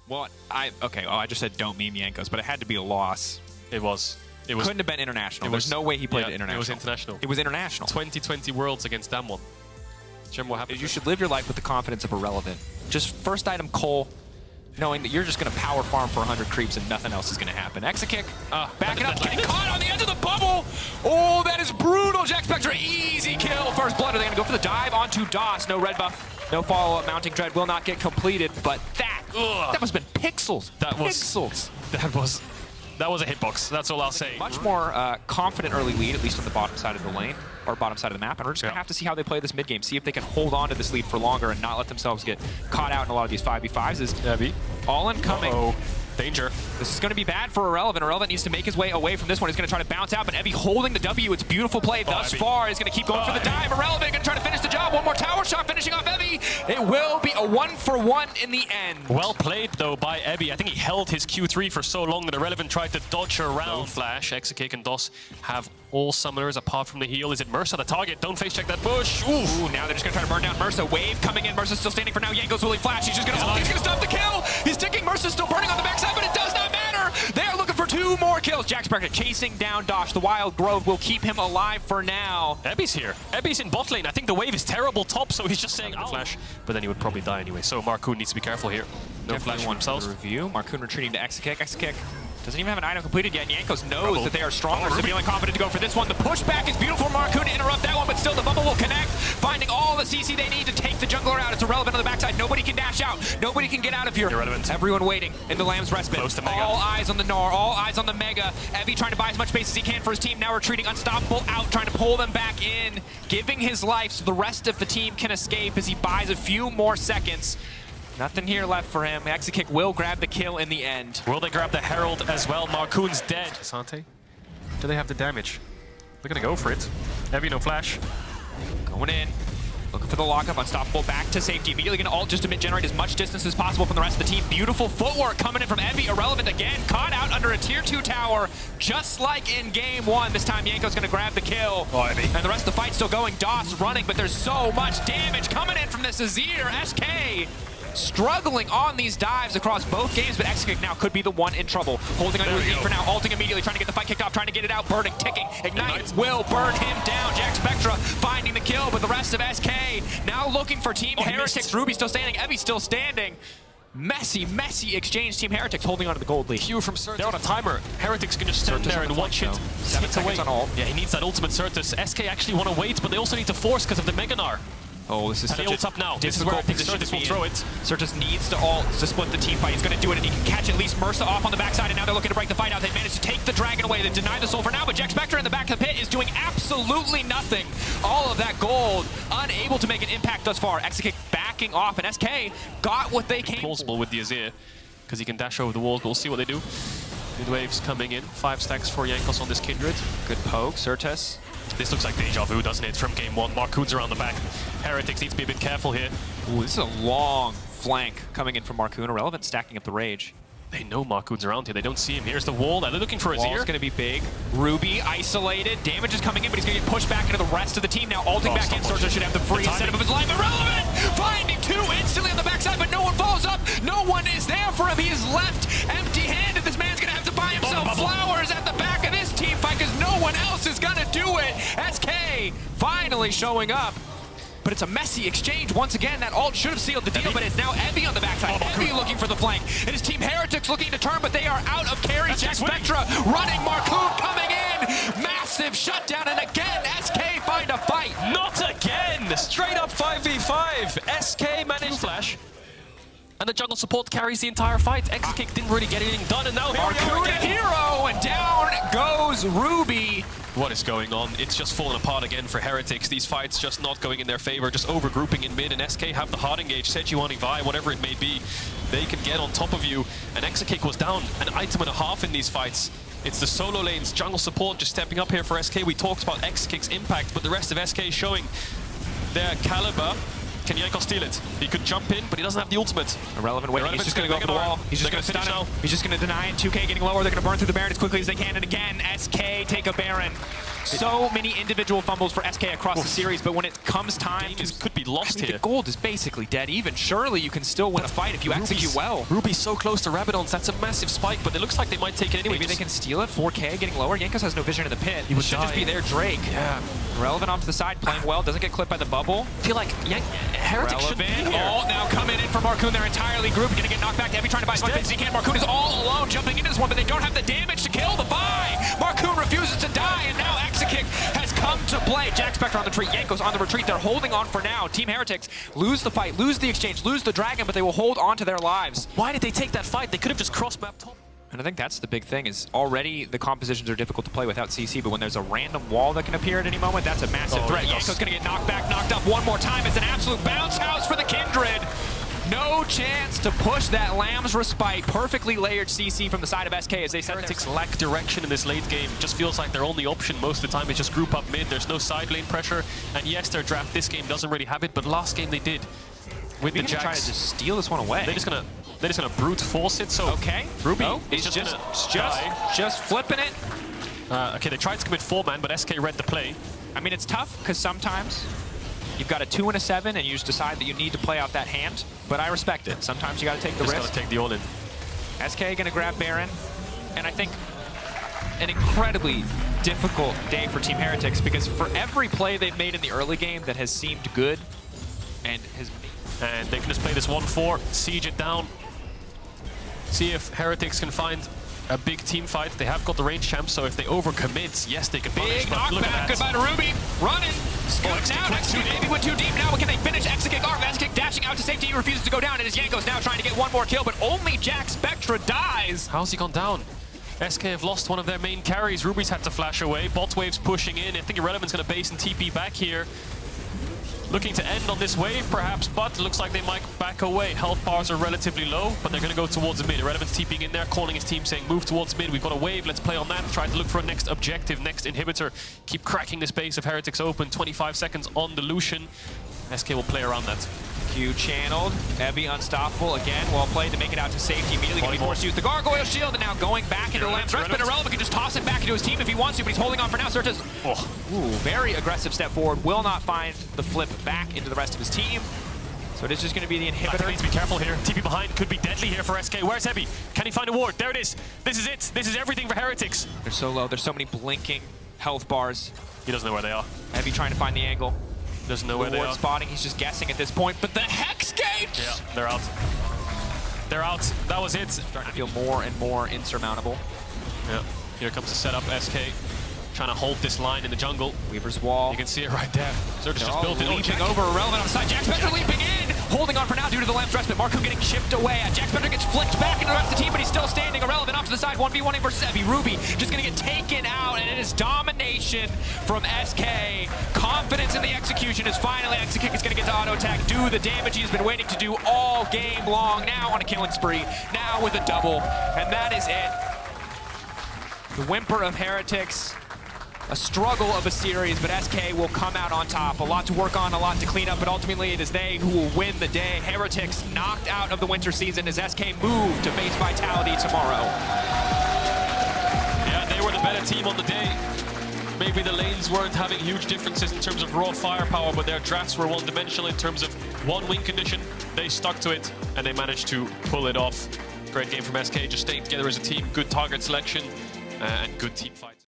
Well, okay. Oh, I just said don't meme Jankos, but it had to be a loss. It was. It Couldn't have been international. There's no way he played international. It was international. It was international. 2020 Worlds against Damwon. Jim, what happened? You should live your life with the confidence of Irrelevant. Just first item Cole, knowing that you're just going to power farm for 100 creeps and nothing else is going to happen. Exakick, backing up, getting caught on the edge of the bubble. Oh, that is brutal. JackSpectra, easy kill. First blood. Are they going to go for the dive onto DOS? No red buff, no follow-up. Mounting Dread will not get completed, but that must have been pixels. That was a hitbox. That's all I'll say. Much more confident early lead, at least on the bottom side of the lane, or bottom side of the map. And we're just going to have to see how they play this mid game, see if they can hold on to this lead for longer and not let themselves get caught out in a lot of these 5v5s. Is all incoming. Danger. This is going to be bad for Irrelevant. Irrelevant needs to make his way away from this one. He's going to try to bounce out, but Evie holding the W. It's beautiful play thus far. He's going to keep going for the dive. Irrelevant going to try to finish the job. One more tower shot finishing off Evie. It will be a 1-for-1 in the end. Well played, though, by Evie. I think he held his Q3 for so long that Irrelevant tried to dodge around. No flash. Exakick and DOS have all summoners apart from the heal. Is it Mersa the target? Don't face check that bush. Ooh, now they're just going to try to burn down Mersa. Wave coming in. Mersa's still standing for now. Jankos will he flash. He's just going to ult. He's going to stop the kill. He's ticking. Mersa's still burning on the backside, but it does not matter. They're looking for 2 more kills. JackSpectra chasing down Dosh. The Wild Grove will keep him alive for now. Ebbie's here. Ebbie's in bot lane. I think the wave is terrible top, so he's just saying flash, but then he would probably die anyway. So Markoon needs to be careful here. No flash for themselves. Review. Markoon retreating to Exakick. Exakick doesn't even have an item completed yet. Jankos knows that they are stronger, so feeling confident to go for this one. The pushback is beautiful for Markoon to interrupt that one, but still the bubble will connect, finding all the CC they need to take the jungler out. It's Irrelevant on the backside. Nobody can dash out. Nobody can get out of here. Irrelevant. Everyone waiting in the Lamb's Respite. Close to Mega. All eyes on the Gnar, all eyes on the Mega. Evie trying to buy as much space as he can for his team. Now retreating, unstoppable out, trying to pull them back in, giving his life so the rest of the team can escape as he buys a few more seconds. Nothing here left for him. Exakick will grab the kill in the end. Will they grab the Herald as well? Markoon's dead. Ksante, do they have the damage? They're gonna go for it. Evie, no flash. Going in. Looking for the lockup. Unstoppable back to safety. Immediately going to ult just to generate as much distance as possible from the rest of the team. Beautiful footwork coming in from Evie. Irrelevant again. Caught out under a tier 2 tower, just like in game 1. This time Jankos going to grab the kill. Evie. And the rest of the fight still going. DOS running, but there's so much damage coming in from this Azir. SK struggling on these dives across both games, but Exakick now could be the one in trouble. Holding onto his knee for now, ulting immediately, trying to get the fight kicked off, trying to get it out, burning, ticking, ignite will burn him down. JackSpectra finding the kill, but the rest of SK now looking for Team Heretics. Ruby still standing, Evie still standing. Messy exchange. Team Heretics holding onto the gold lead. Q from Sertuss. They're on a timer. Heretics can just stand there and watch it. 7 seconds on ult. Yeah, he needs that ultimate Sertuss. SK actually want to wait, but they also need to force because of the Mega Gnar. Oh, this is such a up now. difficult This is where I think position Sertuss to will be throw in. it. Sertuss needs to ult to split the team fight. He's going to do it, and he can catch at least Mersa off on the backside, and now they're looking to break the fight out. They managed to take the dragon away. They deny the soul for now, but JackSpectra in the back of the pit is doing absolutely nothing. All of that gold, unable to make an impact thus far. Exakick backing off, and SK got what they came plausible with the Azir, because he can dash over the walls. We'll see what they do. Mid waves coming in. 5 stacks for Jankos on this Kindred. Good poke, Sertuss. This looks like deja vu, doesn't it, from game 1. Markoon's around the back. Heretics need to be a bit careful here. Ooh, this is a long flank coming in from Markoon. Irrelevant stacking up the rage. They know Markoon's around here. They don't see him. Here's the wall. Now they're looking for Azir. Wall's going to be big. Ruby isolated. Damage is coming in, but he's going to get pushed back into the rest of the team. Now ulting back in. Sertuss should have the free setup of his life. Irrelevant! Finding 2 instantly on the backside, but no one follows up. No one is there for him. He is left empty-handed. This man's going to have to buy himself flowers at the back of this team fight because no one else is going to do it. SK finally showing up. But it's a messy exchange. Once again, that ult should have sealed the deal, but it's now Evie on the backside. Evie looking for the flank. It is Team Heretics looking to turn, but they are out of carry. JackSpectra running. Markoon coming in. Massive shutdown, and again, SK find a fight. Not again! Straight up 5v5. SK managed flash. And the jungle support carries the entire fight. Exakick didn't really get anything done, and now here we are again. Hero, and down goes Ruby. What is going on? It's just fallen apart again for Heretics. These fights just not going in their favor, just overgrouping in mid, and SK have the hard engage, Sejuani Vi, whatever it may be. They can get on top of you, and Exakick was down an item and a half in these fights. It's the solo lanes, jungle support just stepping up here for SK. We talked about Exakick's impact, but the rest of SK showing their caliber. Can Jankos steal it? He could jump in, but he doesn't have the ultimate. Irrelevant waiting. He's just going to go for the wall. He's just going to stun him. He's just going to deny it. 2K getting lower. They're going to burn through the Baron as quickly as they can. And again, SK take a Baron. So many individual fumbles for SK across the series, but when it comes time could be lost here. The gold is basically dead even. Surely you can still win a fight if you execute well. Ruby's so close to Rabadon's. That's a massive spike, but it looks like they might take it anyway. Maybe they can steal it. 4K getting lower. Jankos has no vision in the pit. He should just be there. Drake. Yeah. Relevant off to the side, playing well. Doesn't get clipped by the bubble. I feel like Heretics should be here. Oh, now coming in for Markoon. They're entirely grouped. Gonna get knocked back. Heavy trying to buy as much as he can. Markoon is all alone jumping into this one, but they don't have the damage to kill the buy. Markoon refuses to die, and now Exakick has come to play. JackSpectra on the retreat. Jankos on the retreat. They're holding on for now. Team Heretics lose the fight, lose the exchange, lose the dragon, but they will hold on to their lives. Why did they take that fight? They could have just cross-mapped top. And I think that's the big thing, is already the compositions are difficult to play without CC, but when there's a random wall that can appear at any moment, that's a massive threat. Jankos gonna get knocked back, knocked up one more time. It's an absolute bounce house for the Kindred. No chance to push that Lamb's Respite. Perfectly layered CC from the side of SK as they set Heretics lack direction in this late game. Just feels like their only option most of the time is just group up mid. There's no side lane pressure. And yes, their draft this game doesn't really have it, but last game they did. With the Jacks. Try to just steal this one away. They're just gonna brute force it. So okay, Ruby is just flipping it. Okay, they tried to commit 4-man, but SK read the play. I mean, it's tough because sometimes you've got a 2 and a 7, and you just decide that you need to play out that hand. But I respect it. Sometimes you got to take the risk. Just gotta take the all-in. SK gonna grab Baron, and I think an incredibly difficult day for Team Heretics, because for every play they've made in the early game that has seemed good and has. And they can just play this 1-4, siege it down. See if Heretics can find a big team fight. They have got the range champ, so if they overcommit, yes, they can punish. Big knockback, goodbye to Ruby. Running. Scoot now next to Nami went too deep. Now can they finish? Exakick, Exakick dashing out to safety. He refuses to go down. It is Jankos now trying to get one more kill, but only JackSpectra dies. How's he gone down? SK have lost one of their main carries. Ruby's had to flash away. Bot wave's pushing in. I think Irrelevant's going to base and TP back here. Looking to end on this wave, perhaps, but it looks like they might back away. Health bars are relatively low, but they're going to go towards the mid. Irrelevant's TPing in there, calling his team, saying, move towards mid. We've got a wave, let's play on that. Try to look for a next objective, next inhibitor. Keep cracking the space of Heretics open. 25 seconds on the Lucian. SK will play around that. Q channeled, Heavy unstoppable again, well played to make it out to safety. Immediately going to be forced to use the Gargoyle Shield, and now going back into the Lamb's Rest, but Irrelevant can just toss it back into his team if he wants to, but he's holding on for now. Sertuss, very aggressive step forward, will not find the flip back into the rest of his team. So it is just going to be the inhibitor. He needs to be careful here. TP behind could be deadly here for SK. Where's Heavy? Can he find a ward? There it is. This is it. This is everything for Heretics. They're so low. There's so many blinking health bars. He doesn't know where they are. Heavy trying to find the angle. Doesn't know where they are. Spotting, he's just guessing at this point, but the Hex Gates! Yeah, they're out. They're out. That was it. Starting to feel more and more insurmountable. Yeah, here comes the setup. SK trying to hold this line in the jungle. Weaver's wall. You can see it right there. Sertuss just built it. Leaping over, Irrelevant on the side. JackSpectra leaping in! Holding on for now due to the Lamb's Rest, but Markoon getting chipped away. JackSpectra gets flicked back into the rest of the team, but he's still standing. Irrelevant off to the side, 1v1 versus Heavy. Ruby just gonna get taken out, and it is domination from SK. Confidence in the execution is finally Exakick is gonna get to auto attack, do the damage he has been waiting to do all game long. Now on a killing spree, now with a double, and that is it. The whimper of Heretics. A struggle of a series, but SK will come out on top. A lot to work on, a lot to clean up, but ultimately it is they who will win the day. Heretics knocked out of the winter season as SK move to face Vitality tomorrow. Yeah, they were the better team on the day. Maybe the lanes weren't having huge differences in terms of raw firepower, but their drafts were one-dimensional in terms of one win condition. They stuck to it, and they managed to pull it off. Great game from SK, just staying together as a team, good target selection, and good team fight.